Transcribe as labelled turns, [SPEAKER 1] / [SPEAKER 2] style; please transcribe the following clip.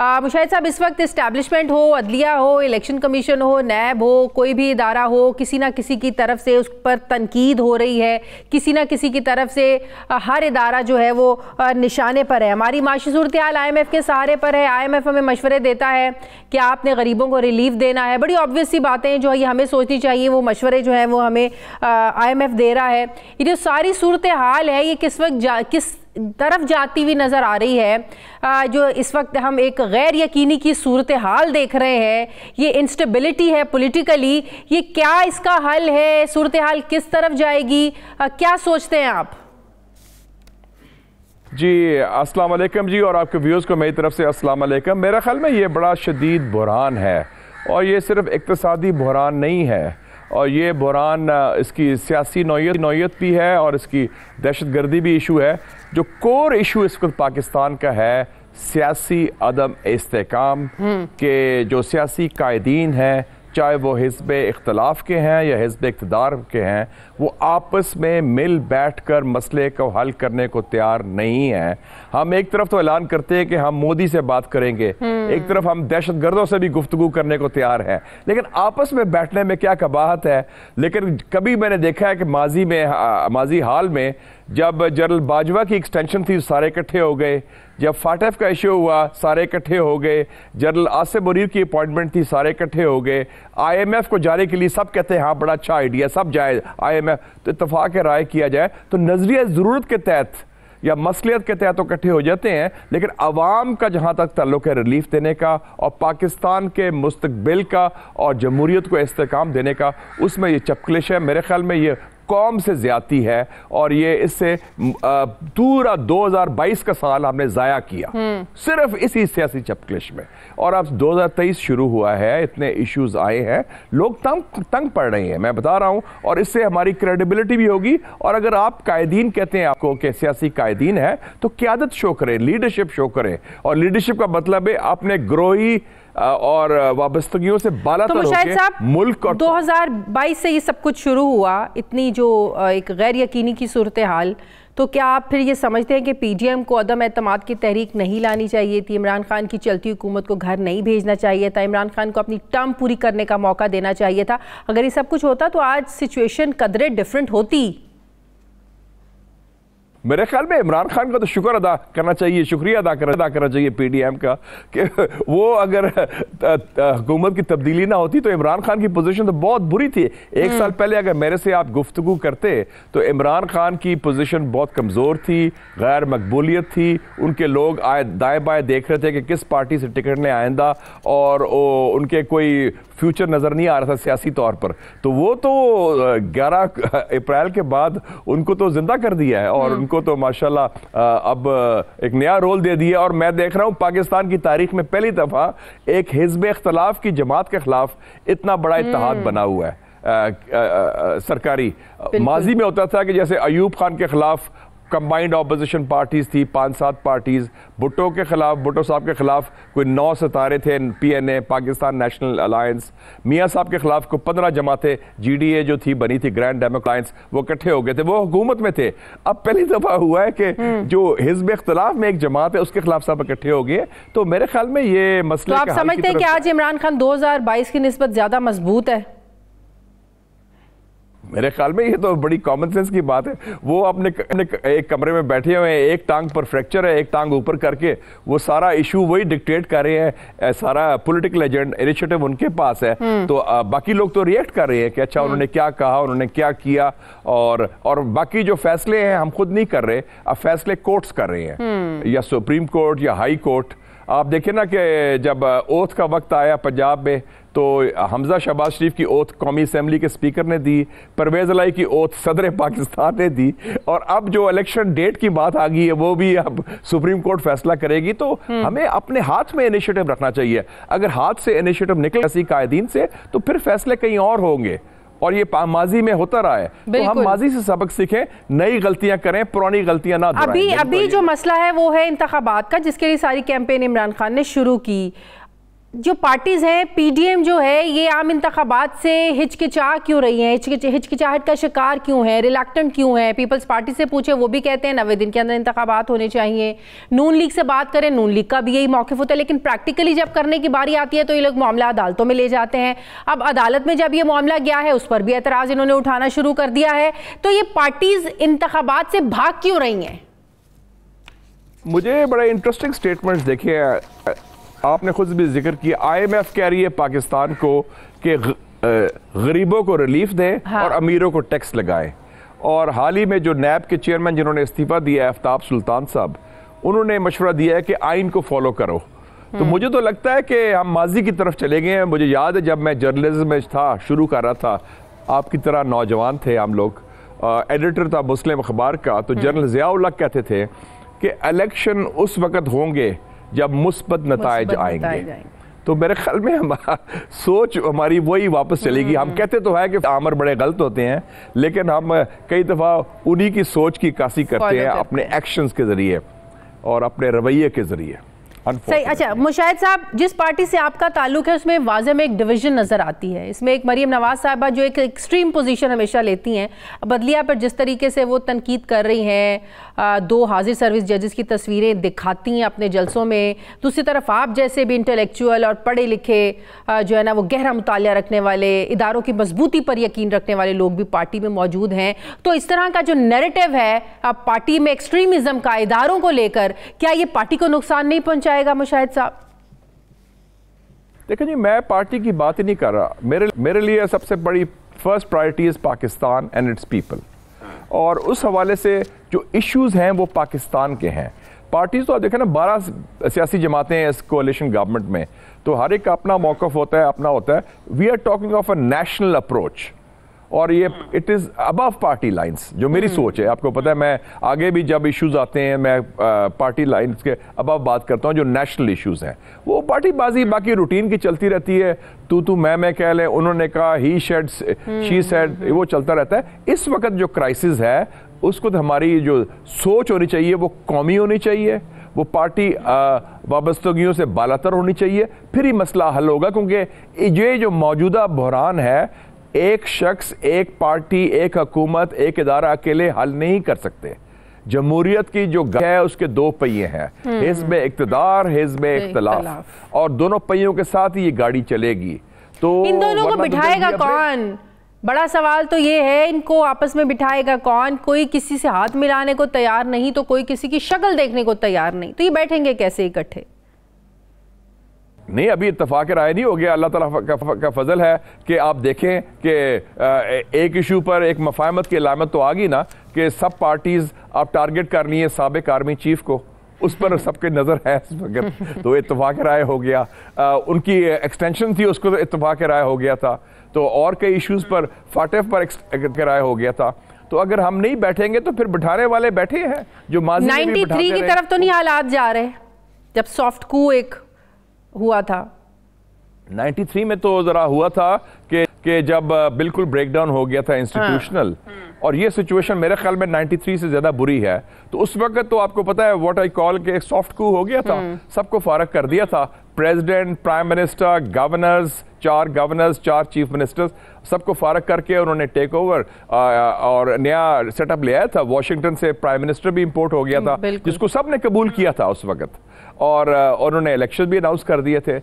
[SPEAKER 1] मुशाहिद साहब, इस वक्त इस्टेब्लिशमेंट हो, अदलिया हो, इलेक्शन कमीशन हो, नैब हो, कोई भी इदारा हो, किसी ना किसी की तरफ से उस पर तनकीद हो रही है, किसी ना किसी की तरफ से हर इदारा जो है वो निशाने पर है। हमारी माशी सूरत हाल IMF के सहारे पर है। IMF हमें मशवरे देता है कि आपने गरीबों को रिलीफ देना है। बड़ी ऑब्वियस सी बातें जो है हमें सोचनी चाहिए, वो मशवरे जो हैं वो हमें IMF दे रहा है। ये जो सारी सूरत हाल है ये किस वक्त किस तरफ जाती हुई नज़र आ रही है? जो इस वक्त हम एक गैर यकीनी की सूरत हाल देख रहे हैं, ये इंस्टेबिलिटी है पॉलिटिकली, ये क्या इसका हल है? सूरत हाल किस तरफ जाएगी? क्या सोचते हैं आप?
[SPEAKER 2] जी अस्सलाम वालेकुम जी, और आपके व्यूअर्स को मेरी तरफ से अस्सलाम वालेकुम। मेरे ख्याल में ये बड़ा शदीद बुहरान है, और ये सिर्फ इक्तिसादी बुहरान नहीं है, और ये बुहरान इसकी सियासी नौयत भी है, और इसकी दहशतगर्दी भी इशू है। जो कोर इशू इस वक्त पाकिस्तान का है, सियासी अदम इस्तेकाम के जो सियासी कायदीन हैं, चाहे वो हिज़्ब इख्तलाफ के हैं या हिज़्ब इक़्तिदार के हैं, वो आपस में मिल बैठ कर मसले को हल करने को तैयार नहीं है। हम एक तरफ तो ऐलान करते हैं कि हम मोदी से बात करेंगे, एक तरफ हम दहशतगर्दों से भी गुफ्तगू करने को तैयार हैं, लेकिन आपस में बैठने में क्या कबाहत है। लेकिन कभी मैंने देखा है कि माजी हाल में जब जनरल बाजवा की एक्सटेंशन थी सारे इकट्ठे हो गए, जब फाटफ का इशू हुआ सारे इकट्ठे हो गए, जनरल आसिफ मुनीर की अपॉइंटमेंट थी सारे इकट्ठे हो गए, IMF को जाने के लिए सब कहते हैं हाँ बड़ा अच्छा आइडिया, सब जाए IMF, तो इत्तफाक राय किया जाए तो नजरिया ज़रूरत के तहत या मसलियत के तहत तो इकट्ठे हो जाते हैं, लेकिन अवाम का जहाँ तक ताल्लुक है रिलीफ देने का और पाकिस्तान के मुस्तकबिल का और जमहूरियत को इस्तेकाम देने का, उसमें ये चपकलिश है। मेरे ख्याल में ये कौम से ज्यादती है, और ये इससे पूरा 2022 का साल हमने जाया किया सिर्फ इसी सियासी चपकलिश में। और अब 2023 शुरू हुआ है, इतने इश्यूज आए हैं, लोग तंग पड़ रहे हैं, मैं बता रहा हूं, और इससे हमारी क्रेडिबिलिटी भी होगी। और अगर आप कायदीन कहते हैं आपको कि सियासी कायदीन है, तो क़यादत शो करें, लीडरशिप शो करें, और लीडरशिप का मतलब है अपने ग्रोही और वाबस्तगियों से बालातर होकर मुल्क। और
[SPEAKER 1] 2022 से ये सब कुछ शुरू हुआ, इतनी जो एक गैर यकीनी की सूरत हाल, तो क्या आप फिर ये समझते हैं कि PDM को अदम एतमाद की तहरीक नहीं लानी चाहिए थी? इमरान खान की चलती हुकूमत को घर नहीं भेजना चाहिए था? इमरान खान को अपनी टर्म पूरी करने का मौका देना चाहिए था? अगर ये सब कुछ होता तो आज सिचुएशन कदरे डिफरेंट होती।
[SPEAKER 2] मेरे ख्याल में इमरान खान का तो शुक्र अदा करना चाहिए, शुक्रिया अदा करना चाहिए PDM का, कि वो अगर हुकूमत की तब्दीली ना होती तो इमरान खान की पोजीशन तो बहुत बुरी थी। एक साल पहले अगर मेरे से आप गुफ्तगू करते तो इमरान खान की पोजीशन बहुत कमज़ोर थी, गैर मकबूलियत थी, उनके लोग दाएं बाएं देख रहे थे कि किस पार्टी से टिकट लें आइंदा, और उनके कोई फ्यूचर नज़र नहीं आ रहा था सियासी तौर पर। तो वो तो 11 अप्रैल के बाद उनको तो जिंदा कर दिया है, और उनको तो माशाल्लाह अब एक नया रोल दे दिया। और मैं देख रहा हूं पाकिस्तान की तारीख में पहली दफा एक हिज़्ब इख्तलाफ की जमात के खिलाफ इतना बड़ा इत्तेहाद बना हुआ है सरकारी। माजी में होता था कि जैसे अयूब खान के खिलाफ कंबाइंड ऑपोजिशन पार्टीज थी, 5-7 पार्टीज, भुट्टो के खिलाफ, भुट्टो साहब के खिलाफ कोई 9 सितारे थे, PNA पाकिस्तान नेशनल अलायंस, मियाँ साहब के खिलाफ कोई 15 जमातें, GDA जो थी बनी थी ग्रैंड डेमोक्रेट्स, वो इकट्ठे हो गए थे, वो हुकूमत में थे। अब पहली दफा हुआ है कि जो हिज़्ब इख्तिलाफ में एक जमात है उसके खिलाफ सब इकट्ठे हो गए। तो मेरे ख्याल में ये मसला,
[SPEAKER 1] तो आप समझते हैं कि आज इमरान खान 2022 की निस्बत ज्यादा मजबूत है?
[SPEAKER 2] मेरे ख्याल में ये तो बड़ी कॉमन सेंस की बात है। वो अपने एक कमरे में बैठे हुए हैं, एक टांग पर फ्रैक्चर है, एक टांग ऊपर करके वो सारा इशू वही डिक्टेट कर रहे हैं, सारा पॉलिटिकल एजेंडा इनिशिएटिव उनके पास है। तो बाकी लोग तो रिएक्ट कर रहे हैं कि अच्छा उन्होंने क्या कहा, उन्होंने क्या किया, और बाकी जो फैसले हैं हम खुद नहीं कर रहे, अब फैसले कोर्ट्स कर रहे हैं, या सुप्रीम कोर्ट या हाई कोर्ट। आप देखें ना कि जब ओथ का वक्त आया पंजाब में, तो हमजा शहबाज शरीफ की ओथ कौमी असेंबली के स्पीकर ने दी, परवेज इलाही की ओथ सदर पाकिस्तान ने दी, और अब जो इलेक्शन डेट की बात आ गई है वो भी अब सुप्रीम कोर्ट फैसला करेगी। तो हमें अपने हाथ में इनिशिएटिव रखना चाहिए। अगर हाथ से इनिशिएटिव निकले ऐसी कायदीन से, तो फिर फैसले कहीं और होंगे, और ये माजी में होता रहा है। तो हम माजी से सबक सीखें, नई गलतियां करें, पुरानी गलतियां ना दोहराएं।
[SPEAKER 1] अभी जो मसला है वो है इंतखाबात का, जिसके लिए सारी कैंपेन इमरान खान ने शुरू की। जो पार्टीज हैं, पीडीएम जो है ये आम इंतखाबात से हिचकिचा क्यों रही है, हिचकिचाहट का शिकार क्यों है, रिलैक्टेंट क्यों है? पीपल्स पार्टी से पूछे वो भी कहते हैं 90 दिन के अंदर इंतखाबात होने चाहिए। नून लीग से बात करें, नून लीग का भी यही मौक़िफ़ होता है, लेकिन प्रैक्टिकली जब करने की बारी आती है तो ये लोग मामला अदालतों में ले जाते हैं। अब अदालत में जब ये मामला गया है उस पर भी एतराज़ इन्होंने उठाना शुरू कर दिया है। तो ये पार्टीज इंतखाबात से भाग क्यों रही हैं?
[SPEAKER 2] मुझे बड़े इंटरेस्टिंग स्टेटमेंट्स देखे हैं, आपने खुद भी जिक्र किया। IMF कह रही है पाकिस्तान को कि गरीबों को रिलीफ दें, हाँ, और अमीरों को टैक्स लगाएं। और हाल ही में जो नैब के चेयरमैन जिन्होंने इस्तीफा दिया है, आफ्ताब सुल्तान साहब, उन्होंने मशवरा दिया है कि आइन को फॉलो करो। तो मुझे तो लगता है कि हम माजी की तरफ चले गए हैं। मुझे याद है जब मैं जर्नलिज्म में था, शुरू कर रहा था, आपकी तरह नौजवान थे हम लोग, एडिटर था मुस्लिम अखबार का, तो जनरल ज़िया-उल-हक कहते थे कि इलेक्शन उस वक्त होंगे जब मुस्बत नताइज आएंगे। तो मेरे ख्याल में हमारा सोच हमारी वही वापस चलेगी। हम कहते तो है कि आमर बड़े गलत होते हैं, लेकिन हम कई दफ़ा उन्हीं की सोच की कासी करते हैं अपने एक्शंस के ज़रिए और अपने रवैये के ज़रिए।
[SPEAKER 1] सही। अच्छा मुशाहिद साहब, जिस पार्टी से आपका ताल्लुक है उसमें वाज़े में एक डिवीजन नज़र आती है। इसमें एक मरीम नवाज साहिबा जो एक एक्सट्रीम पोजीशन हमेशा लेती हैं, बदलिया पर जिस तरीके से वो तनकीद कर रही हैं, 2 हाजिर सर्विस जजेस की तस्वीरें दिखाती हैं अपने जलसों में। दूसरी तरफ आप जैसे भी इंटेलेक्चुअल और पढ़े लिखे जो है ना, वो गहरा मुतालिया रखने वाले, इदारों की मजबूती पर यकीन रखने वाले लोग भी पार्टी में मौजूद हैं। तो इस तरह का जो नैरेटिव है पार्टी में एक्सट्रीमिज्म का इदारों को लेकर, क्या ये पार्टी को नुकसान नहीं पहुंचाएगा मुशाहिद साहब?
[SPEAKER 2] देखिए जी, मैं पार्टी की बात ही नहीं कर रहा। मेरे लिए सबसे बड़ी first priority is Pakistan and it's people, और उस हवाले से जो इश्यूज हैं वो पाकिस्तान के हैं। पार्टीज तो आप देखें ना, 12 सियासी जमातें हैं इस कोalition गवर्नमेंट में, तो हर एक का अपना मौक़िफ़ होता है, अपना होता है। We are talking of a national approach, और ये it is above party lines, जो मेरी सोच है। आपको पता है मैं आगे भी जब इश्यूज आते हैं मैं पार्टी लाइंस के अबव बात करता हूँ। जो नेशनल इश्यूज हैं वो पार्टी बाजी बाकी रूटीन की चलती रहती है, तू मैं कह लें, उन्होंने कहा, ही सेड, शी सेड, वो चलता रहता है। इस वक्त जो क्राइसिस है उसको तो हमारी जो सोच होनी चाहिए वो कौमी होनी चाहिए, वो पार्टी वाबस्तगियों से बालातर होनी चाहिए, फिर ही मसला हल होगा। क्योंकि ये जो मौजूदा बहरान है, एक शख्स, एक पार्टी, एक हुकूमत, एक इदारा अकेले हल नहीं कर सकते। जमहूरियत की जो है उसके 2 पहिए हैं, हिज़्ब इक़्तिदार, हिज़्ब इख्तिलाफ, और दोनों पहियों के साथ ही ये गाड़ी चलेगी। तो
[SPEAKER 1] इन दोनों को बिठाएगा कौन? बड़ा सवाल तो ये है, इनको आपस में बिठाएगा कौन? कोई किसी से हाथ मिलाने को तैयार नहीं, तो कोई किसी की शक्ल देखने को तैयार नहीं, तो ये बैठेंगे कैसे इकट्ठे?
[SPEAKER 2] नहीं, अभी इत्तफाक राय नहीं हो गया। अल्लाह ताला का फजल है कि आप देखें कि एक इशू पर एक मफाहमत की अलामत तो आ गई ना, कि सब पार्टीज आप टारगेट कर रही हैं साबिक आर्मी चीफ को, उस पर सबके नजर है इस वक्त, तो इत्तफाक राय हो गया। उनकी एक्सटेंशन थी, उसको तो इत्तफाक राय हो गया था। तो और कई इश्यूज पर फाटेफ पर राय हो गया था। तो अगर हम नहीं बैठेंगे तो फिर बिठाने वाले बैठे हैं जो माजी में भी
[SPEAKER 1] 93 की तरफ तो नहीं हालात जा रहे, जब सॉफ्ट कू एक हुआ था?
[SPEAKER 2] 93 में तो जरा हुआ था कि जब बिल्कुल ब्रेकडाउन हो गया था इंस्टीट्यूशनल, और ये सिचुएशन मेरे ख्याल में 93 से ज्यादा बुरी है। तो उस वक्त तो आपको पता है व्हाट आई कॉल के एक सॉफ्ट कू हो गया था, सबको फारग कर दिया था। President, prime minister, governors, 4 governors, 4 chief ministers, सबको फारग करके उन्होंने टेक ओवर और नया सेटअप ले आया था। वॉशिंगटन से प्राइम मिनिस्टर भी इंपोर्ट हो गया था, जिसको सबने कबूल किया था उस वक्त, और उन्होंने इलेक्शन भी अनाउंस कर दिए थे।